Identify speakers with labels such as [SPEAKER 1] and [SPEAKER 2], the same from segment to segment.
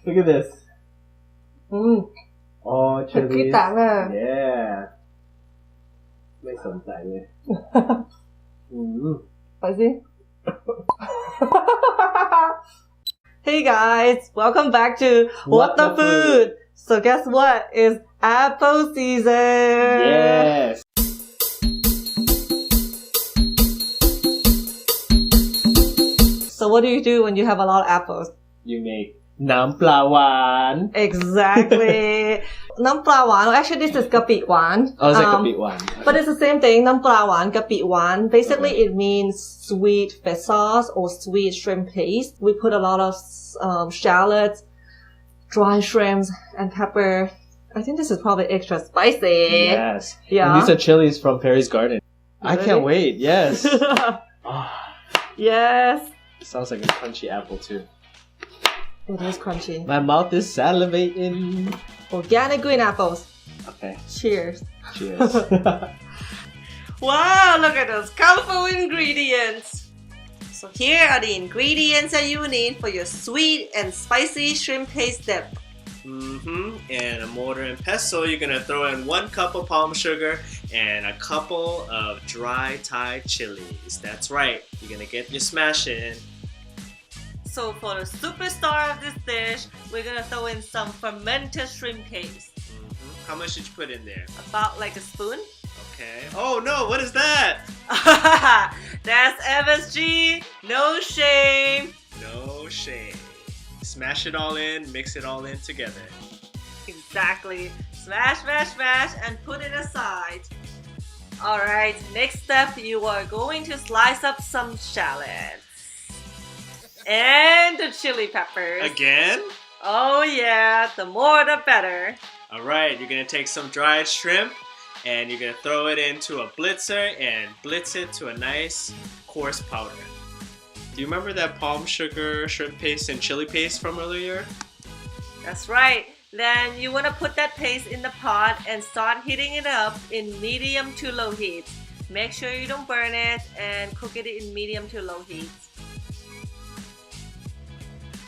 [SPEAKER 1] Look at this. Oh,
[SPEAKER 2] เผ็ด
[SPEAKER 1] chili.
[SPEAKER 2] ขี้ต่างอ่ะ
[SPEAKER 1] Yeah. ไม่สนใจเลย
[SPEAKER 2] ไปสิ Hey guys, welcome back to What the Food. So guess what? It's apple season.
[SPEAKER 1] Yes.
[SPEAKER 2] So what do you do when you have a lot of apples?
[SPEAKER 1] You make น้ำปลาหวาน
[SPEAKER 2] Exactly. น้ำปลาหวาน. Actually, this is กะปิหวาน.
[SPEAKER 1] Oh, it's like กะปิหวาน.
[SPEAKER 2] But it's the same thing. น้ำปลาหวาน กะปิหวาน. Basically, it means sweet fish sauce or sweet shrimp paste. We put a lot of shallots, dry shrimps, and pepper. I think this is probably extra spicy.
[SPEAKER 1] Yes.
[SPEAKER 2] Yeah.
[SPEAKER 1] And these are chilies from Perry's Garden.
[SPEAKER 2] Really?
[SPEAKER 1] I can't wait. Yes.
[SPEAKER 2] Yes.
[SPEAKER 1] Sounds like a crunchy apple too.
[SPEAKER 2] It is crunchy.
[SPEAKER 1] My mouth is salivating.
[SPEAKER 2] Organic green apples.
[SPEAKER 1] Okay.
[SPEAKER 2] Cheers.
[SPEAKER 1] Cheers.
[SPEAKER 2] Wow, look at those colorful ingredients. So here are the ingredients that you need for your sweet and spicy shrimp paste dip.
[SPEAKER 3] And a mortar and pestle, you're gonna throw in 1 cup of palm sugar and a couple of dry Thai chilies. That's right. You're gonna get your smash in.
[SPEAKER 2] So for the superstar of this dish, we're gonna throw in some fermented shrimp paste.
[SPEAKER 3] How much did you put in there?
[SPEAKER 2] About like a spoon.
[SPEAKER 3] Okay. Oh no, what is that?
[SPEAKER 2] That's MSG. No shame.
[SPEAKER 3] No shame. Smash it all in, mix it all in together.
[SPEAKER 2] Exactly. Smash, smash, smash, and put it aside. Alright, next step, you are going to slice up some shallots. And the chili peppers.
[SPEAKER 3] Again?
[SPEAKER 2] Oh yeah, the more the better.
[SPEAKER 3] Alright, you're gonna take some dried shrimp and you're gonna throw it into a blitzer and blitz it to a nice coarse powder. Do you remember that palm sugar, shrimp paste, and chili paste from earlier?
[SPEAKER 2] That's right. Then you want to put that paste in the pot and start heating it up in medium to low heat. Make sure you don't burn it and cook it in medium to low heat.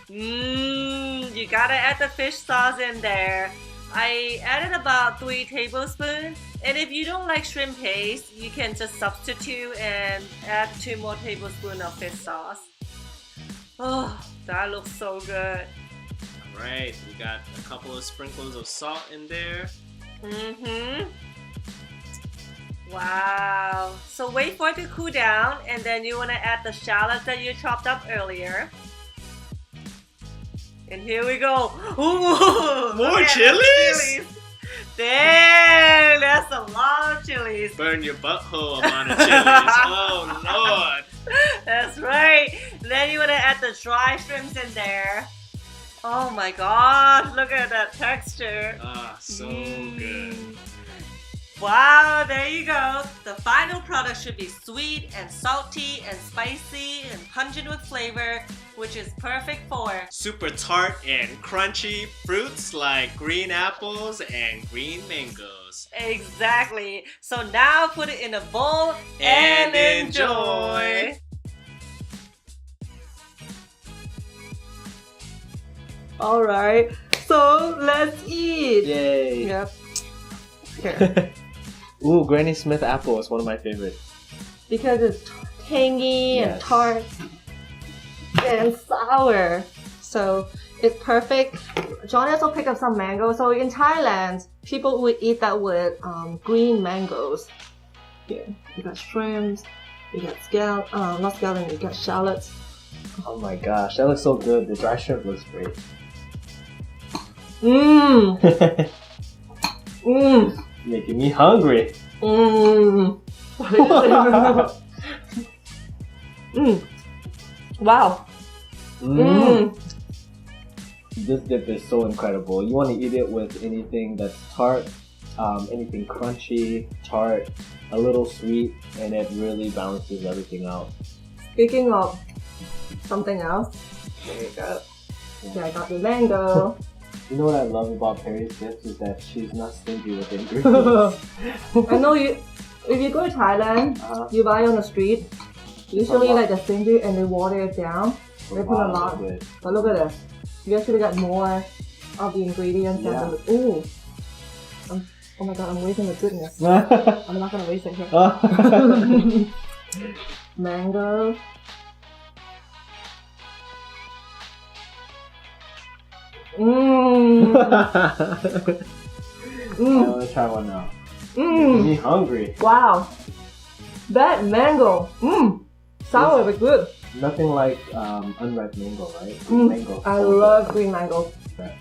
[SPEAKER 2] You gotta add the fish sauce in there. I added about 3 tablespoons. And if you don't like shrimp paste, you can just substitute and add 2 more tablespoons of fish sauce. Oh, that looks so good.
[SPEAKER 3] Alright, we got a couple of sprinkles of salt in there.
[SPEAKER 2] Wow. So wait for it to cool down and then you want to add the shallots that you chopped up earlier. And here we go. Ooh,
[SPEAKER 3] More chilies?
[SPEAKER 2] Dang, that's a lot of chilies.
[SPEAKER 3] Burn your butthole amount of chilies. Oh Lord.
[SPEAKER 2] That's right. Then you want to add the dry shrimps in there. Oh my god, look at that texture.
[SPEAKER 3] So good.
[SPEAKER 2] Wow, there you go. The final product should be sweet and salty and spicy and pungent with flavor, which is perfect for
[SPEAKER 3] super tart and crunchy fruits like green apples and green mangoes.
[SPEAKER 2] Exactly. So now put it in a bowl
[SPEAKER 3] and enjoy.
[SPEAKER 2] Alright, so let's eat.
[SPEAKER 1] Yay.
[SPEAKER 2] Yep. Here.
[SPEAKER 1] Ooh, Granny Smith apple is one of my favorites.
[SPEAKER 2] Because it's tangy and tart and sour. So it's perfect. Johnny also picked up some mango. So in Thailand, people would eat that with green mangoes. Here, you got shrimps, you got not scallion, you got shallots.
[SPEAKER 1] Oh my gosh, that looks so good. The dry shrimp looks great. Making me hungry.
[SPEAKER 2] Wow.
[SPEAKER 1] This dip is so incredible. You want to eat it with anything that's tart, anything crunchy, tart, a little sweet, and it really balances everything out.
[SPEAKER 2] Speaking of something else, there you go. Okay, I got the mango.
[SPEAKER 1] You know what I love about Perry's dips is that she's not stingy with ingredients.
[SPEAKER 2] I know you. If you go to Thailand, you buy on the street. Usually, like the stingy and they water it down. They put a lot. But look at this. You actually got more of the ingredients
[SPEAKER 1] Yeah.
[SPEAKER 2] than the. Ooh. Oh my god, I'm wasting the goodness. I'm not gonna waste it here. Mango. Mmm.
[SPEAKER 1] I want to try one now.
[SPEAKER 2] Mmm.
[SPEAKER 1] Me hungry.
[SPEAKER 2] Wow. That mango. Mmm. Sour but good.
[SPEAKER 1] Nothing like unripe mango, right?
[SPEAKER 2] Mm.
[SPEAKER 1] Mango.
[SPEAKER 2] I love green mango.
[SPEAKER 1] Right.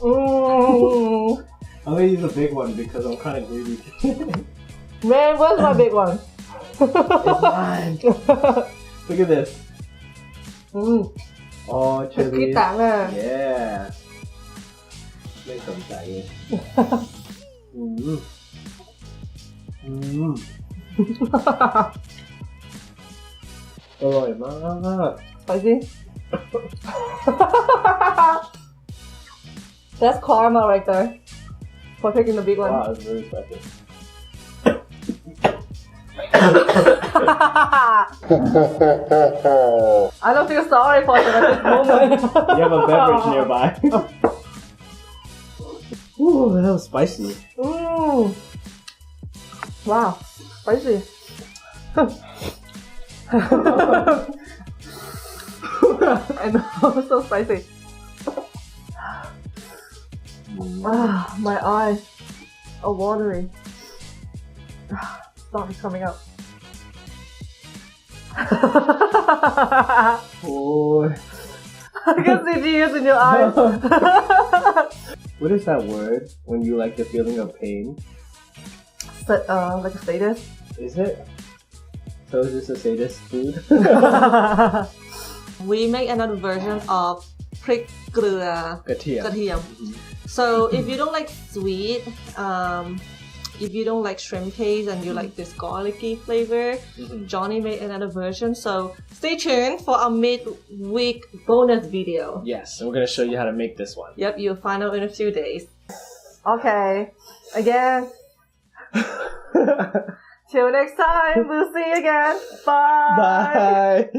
[SPEAKER 2] Mmm.
[SPEAKER 1] I'm gonna use a big one because I'm kind of greedy.
[SPEAKER 2] Man, where's my big one?
[SPEAKER 1] It's mine. Look at this.
[SPEAKER 2] Mmm.
[SPEAKER 1] Oh,
[SPEAKER 2] Cái
[SPEAKER 1] chili.
[SPEAKER 2] tảng à.
[SPEAKER 1] Yeah. ไม่สนใจเลยอืมอืมอร่อยมาก
[SPEAKER 2] Spicy? That's karma right there. For taking the big one.
[SPEAKER 1] Wow, it's really spicy.
[SPEAKER 2] I don't feel sorry for them at this moment.
[SPEAKER 1] You have a beverage nearby. Ooh, that was spicy.
[SPEAKER 2] Mmm. Wow, spicy. I know, so spicy. Ah, my eyes are watery. Stop is coming out.
[SPEAKER 1] Oh.
[SPEAKER 2] I can see tears in your eyes.
[SPEAKER 1] What is that word when you like the feeling of pain?
[SPEAKER 2] Like a sadist.
[SPEAKER 1] Is it? So is this a sadist food?
[SPEAKER 2] We make another version of พริกเกลือก
[SPEAKER 1] ระเทียม
[SPEAKER 2] กระเทียม So if you don't like sweet, if you don't like shrimp paste and you like this garlicky flavor, Johnny made another version. So stay tuned for our mid-week bonus video.
[SPEAKER 1] Yes, and we're gonna show you how to make this one.
[SPEAKER 2] Yep, you'll find out in a few days. Okay, again. Till next time, we'll see you again. Bye.
[SPEAKER 1] Bye.